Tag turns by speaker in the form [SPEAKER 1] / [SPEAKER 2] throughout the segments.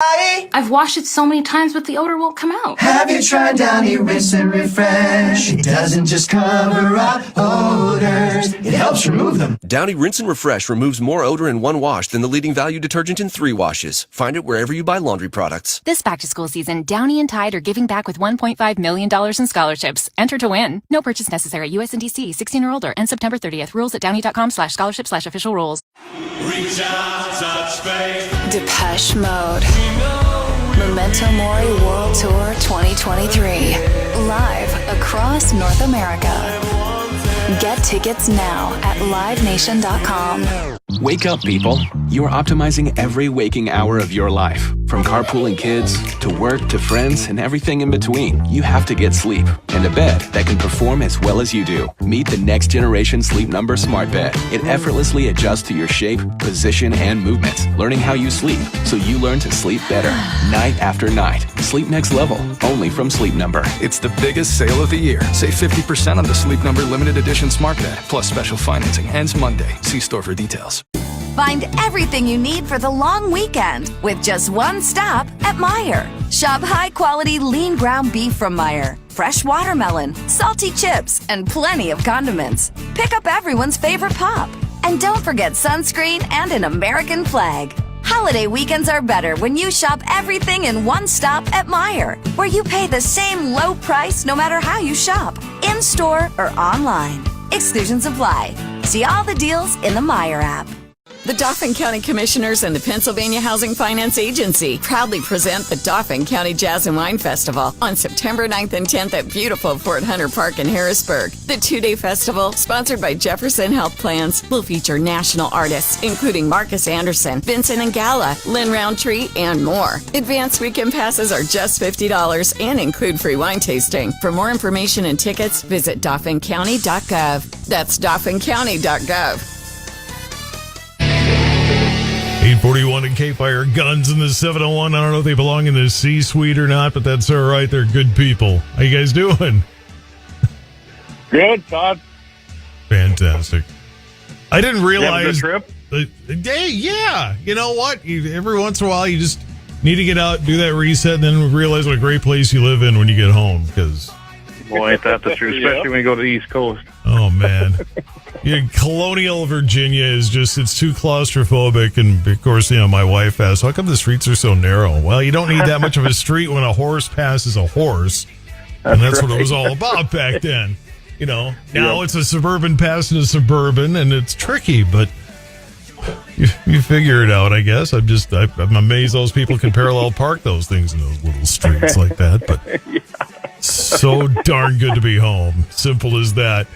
[SPEAKER 1] I've washed it so many times, but the odor won't come out.
[SPEAKER 2] Have you tried Downy Rinse and Refresh? It doesn't just cover up odors, it helps remove them.
[SPEAKER 3] Downy Rinse and Refresh removes more odor in one wash than the leading value detergent in 3 washes. Find it wherever you buy laundry products.
[SPEAKER 4] This back-to-school season, Downy and Tide are giving back with $1.5 million in scholarships. Enter to win. No purchase necessary. U.S. and D.C. 16 or older. End September 30th. Rules at downy.com/scholarship/official rules.
[SPEAKER 5] Reach out, touch faith.
[SPEAKER 6] Depeche Mode. Memento Mori World Tour 2023. Live across North America. Get tickets now at livenation.com.
[SPEAKER 7] Wake up, people. You are optimizing every waking hour of your life. From carpooling kids, to work, to friends, and everything in between. You have to get sleep, and a bed that can perform as well as you do. Meet the next generation Sleep Number Smart Bed. It effortlessly adjusts to your shape, position, and movements, learning how you sleep, so you learn to sleep better, night after night. Sleep next level, only from Sleep Number.
[SPEAKER 8] It's the biggest sale of the year. Save 50% on the Sleep Number Limited Edition Smart Bed, plus special financing. Ends Monday. See store for details.
[SPEAKER 9] Find everything you need for the long weekend with just one stop at Meijer. Shop high-quality lean ground beef from Meijer, fresh watermelon, salty chips, and plenty of condiments. Pick up everyone's favorite pop. And don't forget sunscreen and an American flag. Holiday weekends are better when you shop everything in one stop at Meijer, where you pay the same low price no matter how you shop, in-store or online. Exclusions apply. See all the deals in the Meijer app.
[SPEAKER 10] The Dauphin County Commissioners and the Pennsylvania Housing Finance Agency proudly present the Dauphin County Jazz and Wine Festival on September 9th and 10th at beautiful Fort Hunter Park in Harrisburg. The 2-day festival, sponsored by Jefferson Health Plans, will feature national artists including Marcus Anderson, Vincent Ingala, Lynn Roundtree, and more. Advanced weekend passes are just $50 and include free wine tasting. For more information and tickets, visit dauphincounty.gov. That's dauphincounty.gov.
[SPEAKER 11] 841 and K-Fire Guns in the 701. I don't know if they belong in the C-suite or not, but that's all right. They're good people. How you guys doing?
[SPEAKER 12] Good, Todd.
[SPEAKER 11] Fantastic. I didn't realize...
[SPEAKER 12] You have a good trip?
[SPEAKER 11] Yeah. You know what? Every once in a while, you just need to get out, do that reset, and then realize what a great place you live in when you get home. Because,
[SPEAKER 12] boy, ain't that the truth, especially when you go to the East Coast.
[SPEAKER 11] Oh, man. Colonial Virginia is just, it's too claustrophobic. And of course, my wife asks, how come the streets are so narrow? Well, you don't need that much of a street when a horse passes a horse. And that's right. What it was all about back then. Now it's a suburban passing a suburban, and it's tricky, but you figure it out, I guess. I'm amazed those people can parallel park those things in those little streets like that. But so darn good to be home. Simple as that.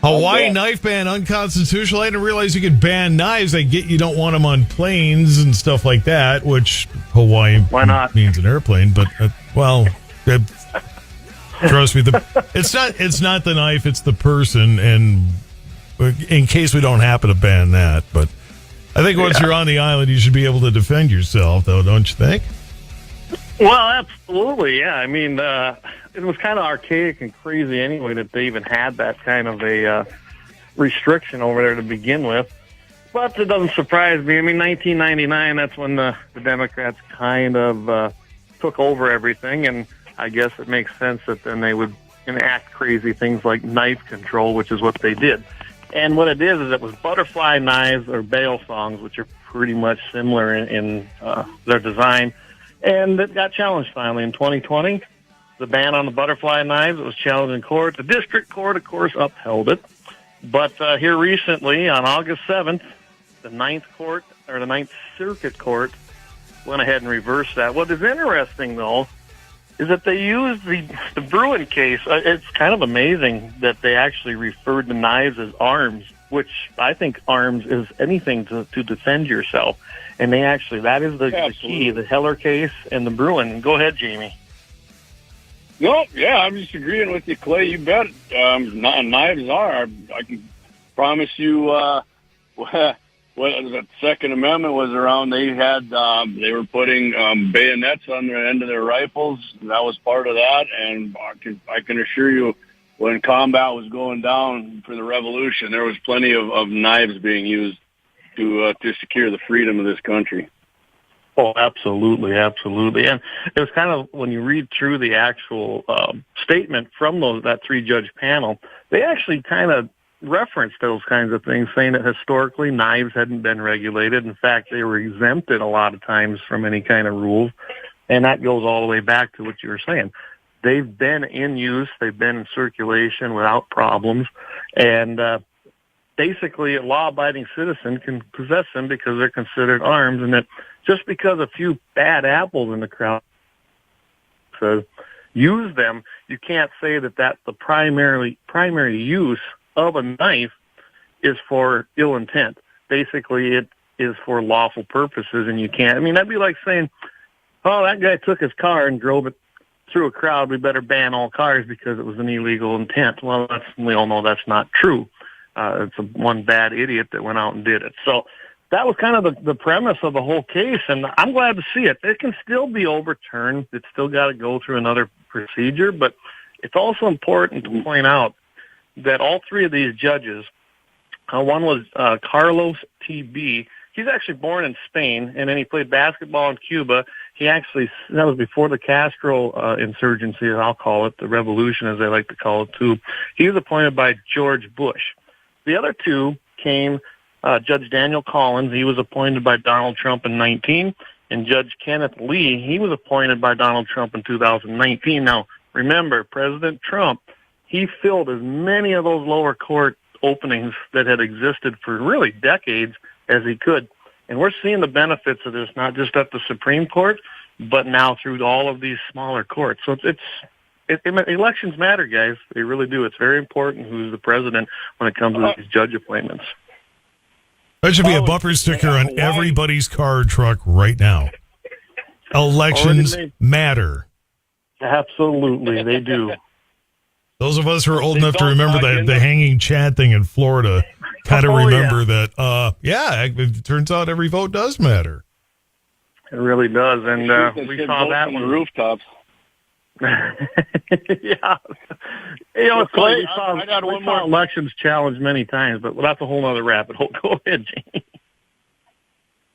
[SPEAKER 11] Hawaii knife ban unconstitutional. I didn't realize you could ban knives. I get you don't want them on planes and stuff like that, which Hawaii
[SPEAKER 12] Why not?
[SPEAKER 11] means an airplane. But trust me, it's not the knife, it's the person. And in case we don't happen to ban that, but I think once you're on the island, you should be able to defend yourself, though, don't you think?
[SPEAKER 12] Well, absolutely, yeah. I mean, it was kind of archaic and crazy anyway that they even had that kind of a restriction over there to begin with. But it doesn't surprise me. I mean, 1999, that's when the Democrats kind of took over everything, and I guess it makes sense that then they would enact crazy things like knife control, which is what they did. And what it is it was butterfly knives or bail songs, which are pretty much similar in their design. And it got challenged finally in 2020. The ban on the butterfly knives, it was challenged in court. The district court, of course, upheld it. But here recently, on August 7th, the Ninth Circuit Court went ahead and reversed that. What is interesting, though, is that they used the Bruin case. It's kind of amazing that they actually referred to knives as arms, which I think arms is anything to defend yourself. And that is the key, the Heller case and the Bruin. Go ahead, Jamie.
[SPEAKER 13] No, yeah, I'm just agreeing with you, Clay. You bet. Knives are. I can promise you. What the Second Amendment was around, they were putting bayonets on the end of their rifles. That was part of that, and I can assure you, when combat was going down for the Revolution, there was plenty of knives being used to secure the freedom of this country.
[SPEAKER 12] Oh, absolutely, absolutely. And it was kind of, when you read through the actual statement from that three-judge panel, they actually kind of referenced those kinds of things, saying that historically knives hadn't been regulated. In fact, they were exempted a lot of times from any kind of rules. And that goes all the way back to what you were saying. They've been in use. They've been in circulation without problems. And basically, a law-abiding citizen can possess them because they're considered arms, and that just because a few bad apples in the crowd says use them, you can't say that that's the primary use of a knife is for ill intent. Basically, it is for lawful purposes, and you can't. I mean, that'd be like saying, oh, that guy took his car and drove it through a crowd. We better ban all cars because it was an illegal intent. Well, we all know that's not true. It's one bad idiot that went out and did it. So that was kind of the premise of the whole case, and I'm glad to see it. It can still be overturned. It's still got to go through another procedure, but it's also important to point out that all three of these judges, one was Carlos T.B., he's actually born in Spain, and then he played basketball in Cuba. That was before the Castro insurgency, as I'll call it, the revolution, as they like to call it, too. He was appointed by George Bush. The other two came, Judge Daniel Collins, he was appointed by Donald Trump in 2019, and Judge Kenneth Lee, he was appointed by Donald Trump in 2019. Now, remember, President Trump, he filled as many of those lower court openings that had existed for really decades as he could. And we're seeing the benefits of this, not just at the Supreme Court, but now through all of these smaller courts. So elections matter, guys. They really do. It's very important who's the president when it comes to these judge appointments.
[SPEAKER 11] That should be a bumper sticker on everybody's car or truck right now. Elections matter.
[SPEAKER 12] Absolutely, they do.
[SPEAKER 11] Those of us who are old enough to remember the hanging Chad thing in Florida kind of remember that, it turns out every vote does matter.
[SPEAKER 12] It really does, and we saw that
[SPEAKER 13] on the rooftops.
[SPEAKER 12] Yeah. It's funny. We saw elections challenged many times, but that's a whole other rabbit hole. Go ahead, Jamie.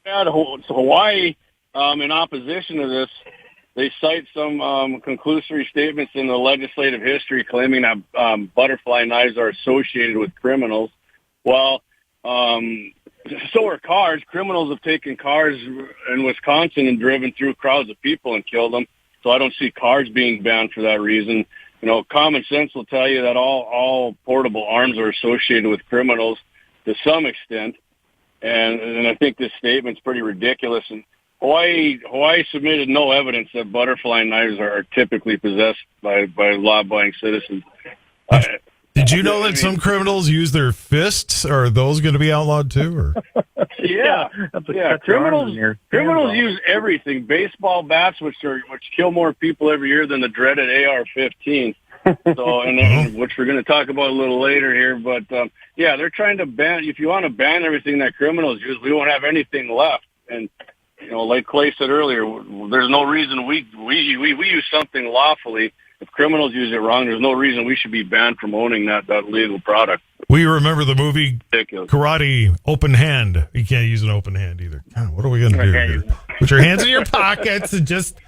[SPEAKER 13] Yeah, so Hawaii, in opposition to this, they cite some conclusory statements in the legislative history claiming that butterfly knives are associated with criminals. Well, so are cars. Criminals have taken cars in Wisconsin and driven through crowds of people and killed them. So I don't see cars being banned for that reason. You know, common sense will tell you that all portable arms are associated with criminals to some extent. And I think this statement's pretty ridiculous. And Hawaii submitted no evidence that butterfly knives are typically possessed by law-abiding citizens.
[SPEAKER 11] Did you know that some criminals use their fists? Are those going to be outlawed too? Or?
[SPEAKER 13] Yeah. Criminals use everything. Baseball bats, which kill more people every year than the dreaded AR-15. So, which we're going to talk about a little later here. But they're trying to ban. If you want to ban everything that criminals use, we won't have anything left. And like Clay said earlier, there's no reason we use something lawfully. If criminals use it wrong, there's no reason we should be banned from owning that legal product.
[SPEAKER 11] We remember the movie Karate Open Hand. You can't use an open hand either. God, what are we going to do here? Put your hands in your pockets and just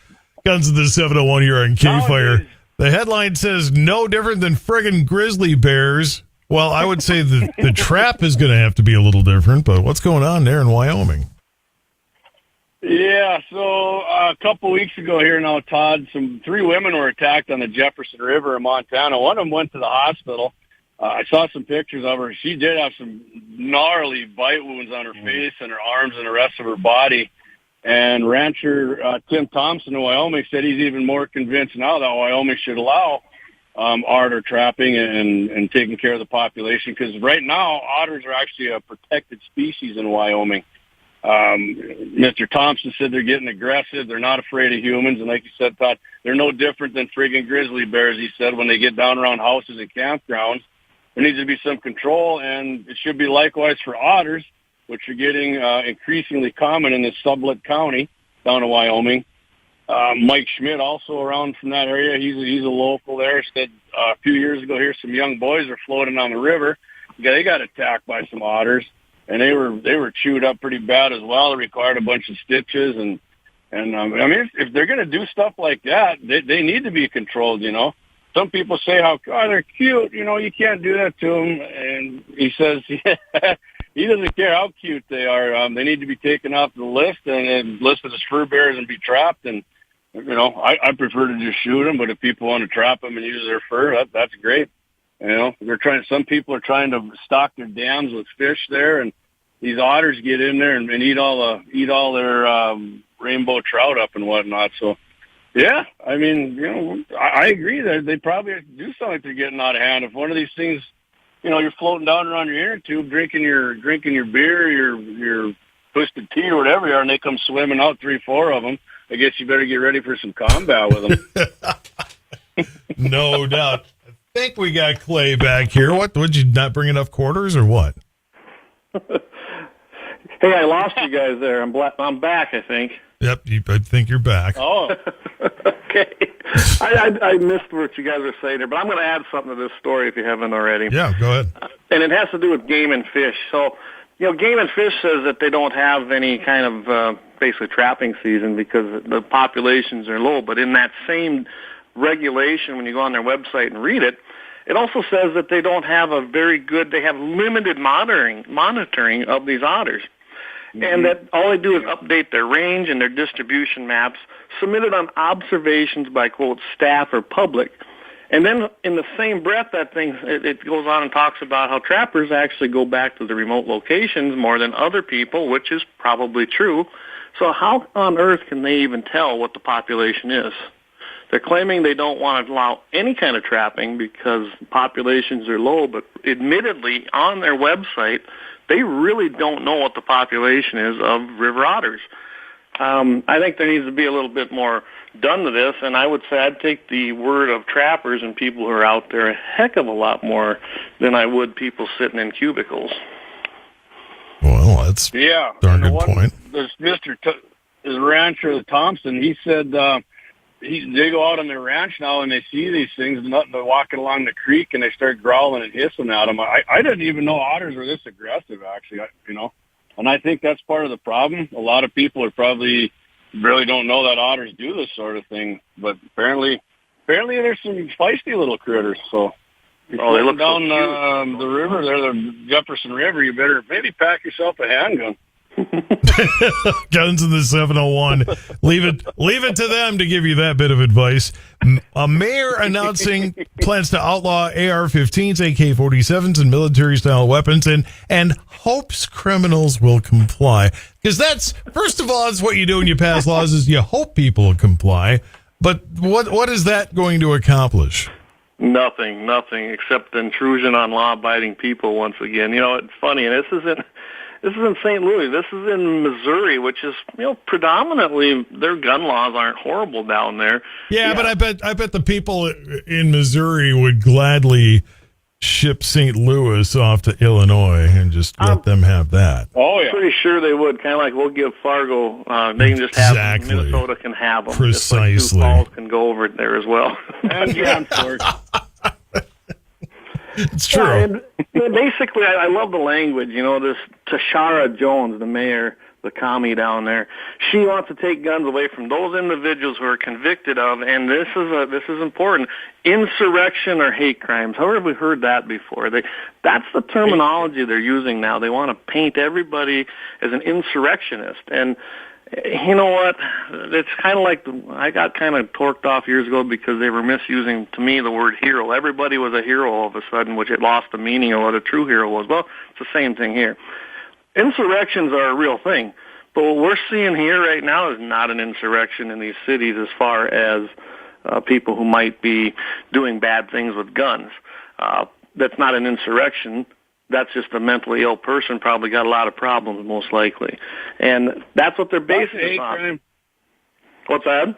[SPEAKER 11] guns in the 701 here on K-Fire. The headline says, no different than friggin' grizzly bears. Well, I would say the trap is going to have to be a little different, but what's going on there in Wyoming?
[SPEAKER 13] Yeah, so a couple weeks ago here now, Todd, 3 women were attacked on the Jefferson River in Montana. One of them went to the hospital. I saw some pictures of her. She did have some gnarly bite wounds on her face and her arms and the rest of her body. And rancher Tim Thompson in Wyoming said he's even more convinced now that Wyoming should allow otter trapping and taking care of the population, because right now otters are actually a protected species in Wyoming. Mr. Thompson said they're getting aggressive. They're not afraid of humans. And like you said, Todd, they're no different than friggin' grizzly bears, he said, when they get down around houses and campgrounds. There needs to be some control, and it should be likewise for otters, which are getting increasingly common in this Sublette County down in Wyoming. Mike Schmidt, also around from that area, he's a local there, said a few years ago here some young boys are floating on the river. They got attacked by some otters. And they were chewed up pretty bad as well. It required a bunch of stitches, and And I mean, if they're going to do stuff like that, they need to be controlled. Some people say how they're cute. You can't do that to them. And he says he doesn't care how cute they are. They need to be taken off the list and listed as fur bearers and be trapped. And I prefer to just shoot them. But if people want to trap them and use their fur, that's great. Some people are trying to stock their dams with fish there, and these otters get in there and eat all their rainbow trout up and whatnot. So, yeah, I mean, I agree that they probably do something like they're getting out of hand. If one of these things, you're floating down around your inner tube, drinking your beer, your twisted tea or whatever you are, and they come swimming out 3-4 of them, I guess you better get ready for some combat with them.
[SPEAKER 11] No doubt. I think we got Clay back here. What? Would you not bring enough quarters or what?
[SPEAKER 12] Hey, I lost you guys there. I'm back, I think.
[SPEAKER 11] Yep, I think you're back.
[SPEAKER 12] Oh, okay. I missed what you guys were saying there, but I'm going to add something to this story if you haven't already.
[SPEAKER 11] Yeah, go ahead.
[SPEAKER 12] And it has to do with game and fish. So, Game and Fish says that they don't have any kind of basically trapping season because the populations are low. But in that same regulation, when you go on their website and read it, it also says that they don't have they have limited monitoring of these otters. And that all they do is update their range and their distribution maps, submitted on observations by, quote, staff or public. And then in the same breath, it goes on and talks about how trappers actually go back to the remote locations more than other people, which is probably true. So how on earth can they even tell what the population is? They're claiming they don't want to allow any kind of trapping because populations are low, but admittedly on their website, they really don't know what the population is of river otters. I think there needs to be a little bit more done to this, and I would say I'd take the word of trappers and people who are out there a heck of a lot more than I would people sitting in cubicles.
[SPEAKER 11] Well, that's darn good point.
[SPEAKER 13] There's his rancher, Thompson, he said they go out on their ranch now and they see these things, and they're walking along the creek and they start growling and hissing at them. I didn't even know otters were this aggressive, actually, and I think that's part of the problem. A lot of people are probably really don't know that otters do this sort of thing, but apparently there's some feisty little critters. So they look down the river there, the Jefferson River, you better maybe pack yourself a handgun.
[SPEAKER 11] Guns in the 701. Leave it to them to give you that bit of advice. A mayor announcing plans to outlaw AR-15s, AK-47s, and military-style weapons, and hopes criminals will comply. Because that's, first of all, that's what you do when you pass laws, is you hope people will comply. But what is that going to accomplish?
[SPEAKER 12] Nothing except intrusion on law-abiding people once again. It's funny, and this isn't St. Louis. This is in Missouri, which is, predominantly their gun laws aren't horrible down there.
[SPEAKER 11] Yeah, but I bet the people in Missouri would gladly ship St. Louis off to Illinois and just let them have that.
[SPEAKER 12] Oh, yeah. I'm pretty sure they would. Kind of like we'll give Fargo. They can just have them. Minnesota can have them.
[SPEAKER 11] Precisely.
[SPEAKER 12] Just like Sioux Falls can go over there as well.
[SPEAKER 13] And Jansport.
[SPEAKER 11] It's true.
[SPEAKER 12] And basically, I love the language. This Tashara Jones, the mayor, the commie down there, she wants to take guns away from those individuals who are convicted of, and this is important, insurrection or hate crimes. How have we heard that before? That's the terminology they're using now. They want to paint everybody as an insurrectionist. And you know what? It's kind of like I got kind of torqued off years ago because they were misusing, to me, the word hero. Everybody was a hero all of a sudden, which it lost the meaning of what a true hero was. Well, it's the same thing here. Insurrections are a real thing, but what we're seeing here right now is not an insurrection in these cities as far as people who might be doing bad things with guns. That's not an insurrection. That's just a mentally ill person, probably got a lot of problems, most likely. And that's what they're basing it on. Crime. What's that?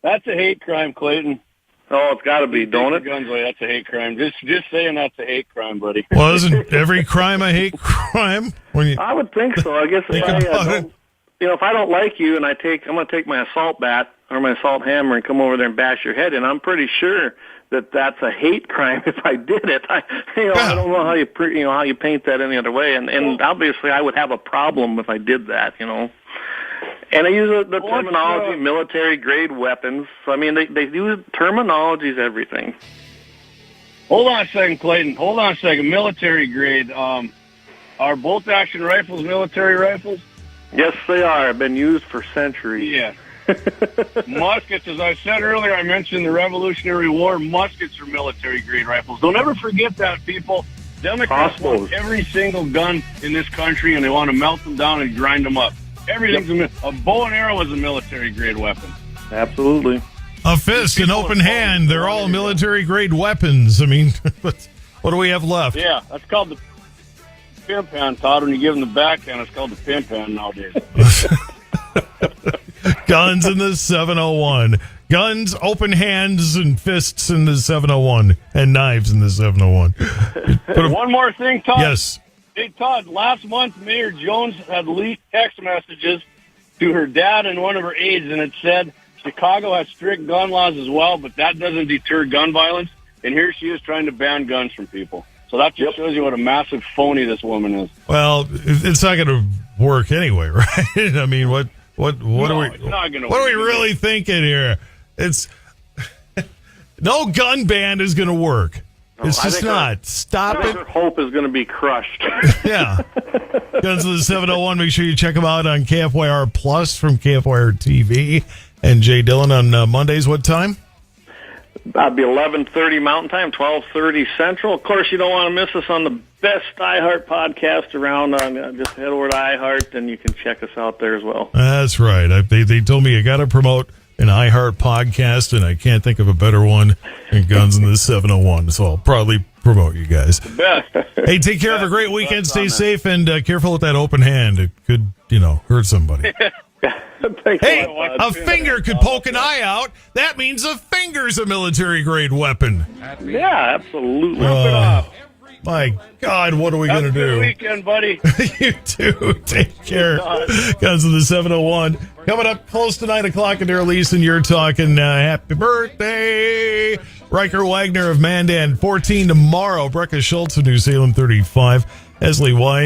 [SPEAKER 13] That's a hate crime, Clayton.
[SPEAKER 12] Oh, it's got to be, don't it?
[SPEAKER 13] Guns away, that's a hate crime. Just saying that's a hate crime, buddy.
[SPEAKER 11] Well, isn't every crime a hate crime?
[SPEAKER 12] I would think so. I guess if I don't like you and I'm going to take my assault bat or my assault hammer and come over there and bash your head in, I'm pretty sure that's a hate crime if I did it. I don't know how you paint that any other way, and obviously I would have a problem if I did that, And I use the terminology military-grade weapons. So, I mean, they use terminology's everything.
[SPEAKER 13] Hold on a second, Clayton. Hold on a second. Military-grade. Are bolt-action rifles military rifles?
[SPEAKER 12] Yes, they are. Been used for centuries.
[SPEAKER 13] Yeah. Muskets, as I said earlier, I mentioned the Revolutionary War. Muskets are military-grade rifles. Don't ever forget that, people. Democrats want every single gun in this country, and they want to melt them down and grind them up. Everything's a bow and arrow is a military-grade weapon.
[SPEAKER 12] Absolutely.
[SPEAKER 11] A fist, an open hand, they're all military-grade weapons. I mean, what do we have left?
[SPEAKER 13] Yeah, that's called the pimp hand, Todd. When you give them the backhand, it's called the pimp hand nowadays.
[SPEAKER 11] Guns in the 701. Guns, open hands, and fists in the 701. And knives in the 701.
[SPEAKER 13] One more thing, Todd.
[SPEAKER 11] Yes.
[SPEAKER 13] Hey, Todd, last month, Mayor Jones had leaked text messages to her dad and one of her aides, and it said Chicago has strict gun laws as well, but that doesn't deter gun violence. And here she is trying to ban guns from people. So that just shows you what a massive phony this woman is.
[SPEAKER 11] Well, it's not going to work anyway, right? I mean, what are we really thinking here? It's no gun ban is going to work. It's just not. Stop it.
[SPEAKER 12] Her hope is going to be crushed.
[SPEAKER 11] Yeah. Guns of the 701. Make sure you check them out on KFYR Plus from KFYR TV. And Jay Dillon on Mondays. What time?
[SPEAKER 12] That'd be 11:30 Mountain Time, 12:30 Central. Of course, you don't want to miss us on the best iHeart podcast around. Just head over to iHeart, and you can check us out there as well.
[SPEAKER 11] That's right. They told me you got to promote an iHeart podcast, and I can't think of a better one than Guns in the 701. So I'll probably promote you guys.
[SPEAKER 13] The best.
[SPEAKER 11] Hey, take care. Have a great weekend. Stay safe, and careful with that open hand. It could, hurt somebody. Hey, a finger could poke an eye out. That means a finger's a military-grade weapon.
[SPEAKER 12] Yeah, absolutely.
[SPEAKER 11] My God, what are we going to do?
[SPEAKER 13] Have a good weekend, buddy.
[SPEAKER 11] You too. Take care. Guns of the 701. Coming up close to 9 o'clock in Elise, and you're talking happy birthday. Riker Wagner of Mandan, 14 tomorrow. Brecca Schultz of New Salem, 35. Esley Weiss.